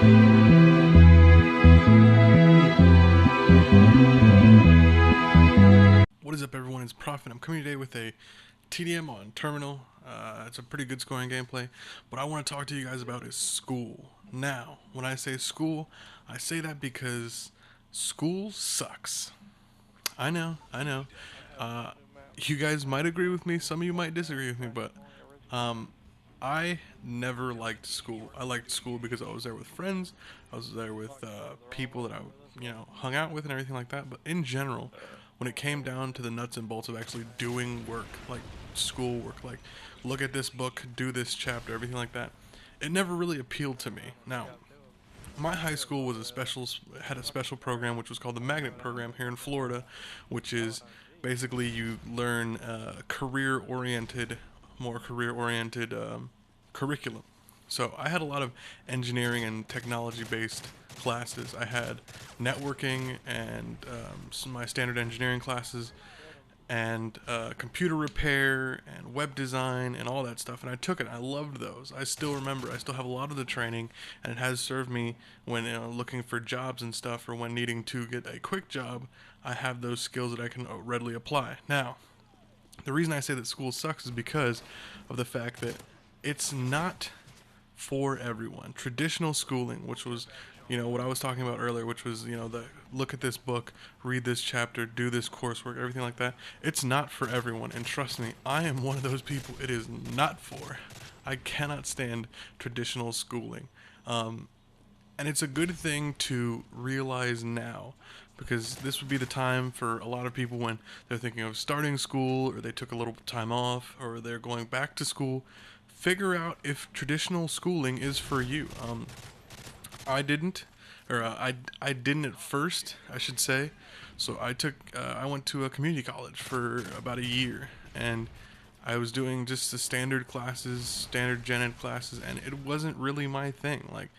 What is up, everyone? It's Prophet. I'm coming today with a TDM on Terminal. It's a pretty good scoring gameplay. What I want to talk to you guys about is school. Now, when I say school, I say that because school sucks. I know, I know. Uh, you guys might agree with me. Some of you might disagree with me, but um, I never liked school. I liked school because I was there with friends. I was there with people that I, hung out with and everything like that. But in general, when it came down to the nuts and bolts of actually doing work, like school work, like look at this book, do this chapter, everything like that, it never really appealed to me. Now, my high school was had a special program which was called the magnet program here in Florida, which is basically you learn more career oriented curriculum. So I had a lot of engineering and technology based classes. I had networking and some of my standard engineering classes, and computer repair and web design and all that stuff. And I took it. I loved those. I still remember. I still have a lot of the training, and it has served me when looking for jobs and stuff, or when needing to get a quick job. I have those skills that I can readily apply. Now, the reason I say that school sucks is because of the fact that it's not for everyone. Traditional schooling, which was, what I was talking about earlier, which was, the look at this book, read this chapter, do this coursework, everything like that. It's not for everyone. And trust me, I am one of those people it is not for. I cannot stand traditional schooling. And it's a good thing to realize now, because this would be the time for a lot of people when they're thinking of starting school, or they took a little time off, or they're going back to school. Figure out if traditional schooling is for you. I didn't, or I didn't at first, I should say. So I went to a community college for about a year, and I was doing just the standard classes, standard gen ed classes, and it wasn't really my thing. Like,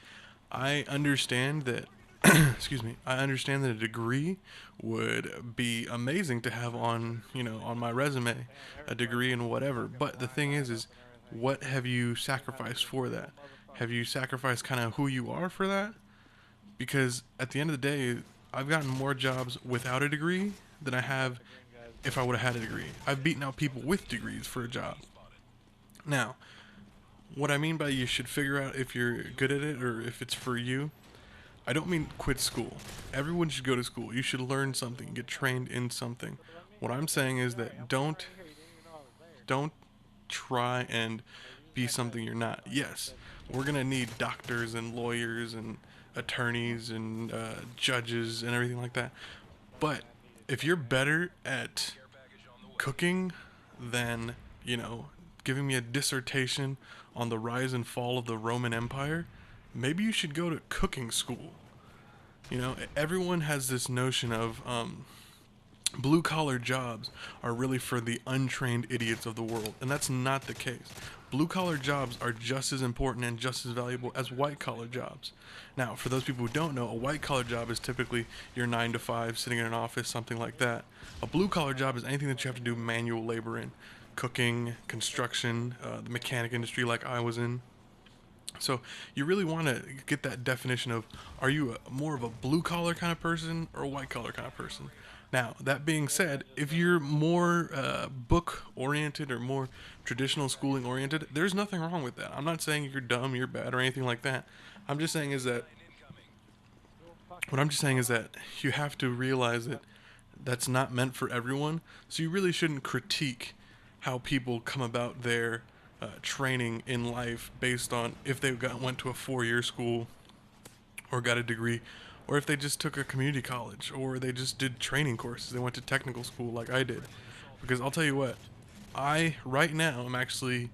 I understand that, excuse me, I understand that a degree would be amazing to have on, on my resume, a degree in whatever. But the thing is what have you sacrificed for that? Have you sacrificed kind of who you are for that? Because at the end of the day, I've gotten more jobs without a degree than I have if I would have had a degree. I've beaten out people with degrees for a job. Now, what I mean by you should figure out if you're good at it or if it's for you, I don't mean quit school. Everyone should go to school. You should learn something, get trained in something. What I'm saying is that don't try and be something you're not. Yes, we're gonna need doctors and lawyers and attorneys and judges and everything like that. But if you're better at cooking than, giving me a dissertation on the rise and fall of the Roman Empire, maybe you should go to cooking school. Everyone has this notion of blue collar jobs are really for the untrained idiots of the world, and that's not the case. Blue collar jobs are just as important and just as valuable as white collar jobs. Now, for those people who don't know, a white collar job is typically your 9 to 5, sitting in an office, something like that. A blue collar job is anything that you have to do manual labor in: cooking, construction, the mechanic industry like I was in. So you really want to get that definition of, are you more of a blue collar kind of person or a white collar kind of person? Now, that being said, if you're more book oriented or more traditional schooling oriented, there's nothing wrong with that. I'm not saying you're dumb, you're bad, or anything like that. I'm just saying is that what I'm just saying is that you have to realize that that's not meant for everyone. So you really shouldn't critique how people come about their training in life based on if they went to a 4-year school or got a degree, or if they just took a community college, or they just did training courses, they went to technical school like I did. Because I'll tell you what, right now, I'm actually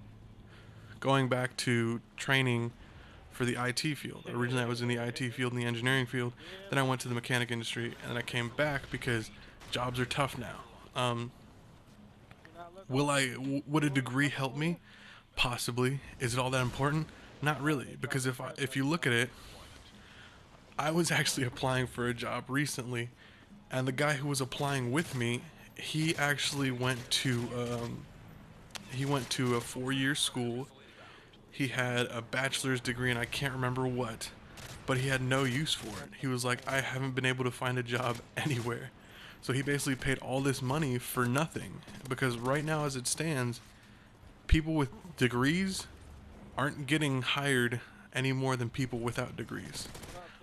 going back to training for the IT field. Originally, I was in the IT field and the engineering field. Then I went to the mechanic industry, and then I came back because jobs are tough now. Would a degree help me? Possibly. Is it all that important? Not really, because if you look at it, I was actually applying for a job recently, and the guy who was applying with me, he actually went to a 4-year school. He had a bachelor's degree, and I can't remember what, but he had no use for it. He was like, I haven't been able to find a job anywhere. So he basically paid all this money for nothing, because right now as it stands, people with degrees aren't getting hired any more than people without degrees.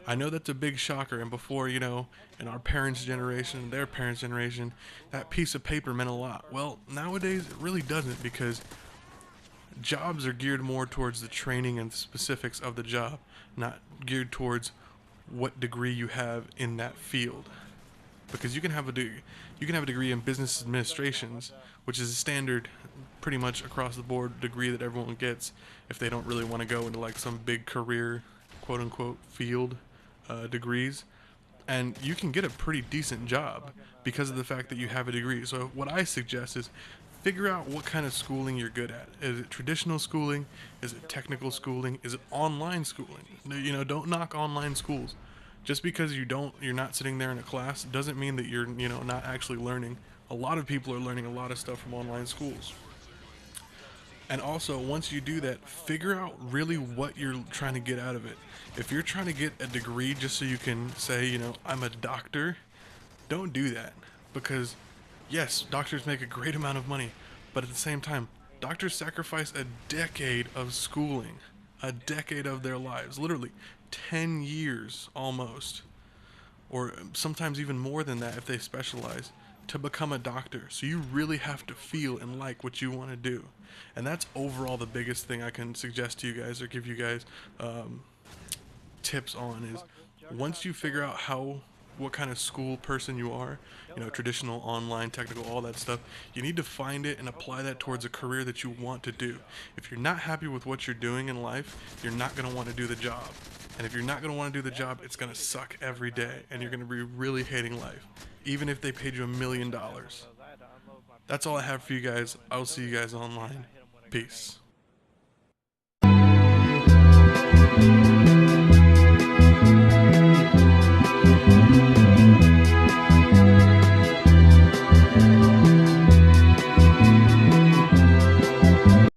I know that's a big shocker, and before, in our parents' generation, their parents' generation, that piece of paper meant a lot. Well, nowadays it really doesn't, because jobs are geared more towards the training and specifics of the job, not geared towards what degree you have in that field. Because you can have a degree in business administrations, which is a standard, pretty much across the board degree that everyone gets if they don't really want to go into like some big career, quote unquote, field degrees, and you can get a pretty decent job because of the fact that you have a degree. So what I suggest is figure out what kind of schooling you're good at. Is it traditional schooling? Is it technical schooling? Is it online schooling? Don't knock online schools. Just because you're not sitting there in a class doesn't mean that you're, not actually learning. A lot of people are learning a lot of stuff from online schools. And also, once you do that, figure out really what you're trying to get out of it. If you're trying to get a degree just so you can say, I'm a doctor, don't do that. Because, yes, doctors make a great amount of money, but at the same time, doctors sacrifice a decade of schooling, a decade of their lives, literally 10 years almost, or sometimes even more than that if they specialize, to become a doctor. So you really have to feel and like what you want to do. And that's overall the biggest thing I can suggest to you guys or give you guys tips on is once you figure out what kind of school person you are, traditional, online, technical, all that stuff, you need to find it and apply that towards a career that you want to do. If you're not happy with what you're doing in life, you're not going to want to do the job. And if you're not going to want to do the job, it's going to suck every day and you're going to be really hating life, even if they paid you $1 million. That's all I have for you guys. I'll see you guys online. Peace.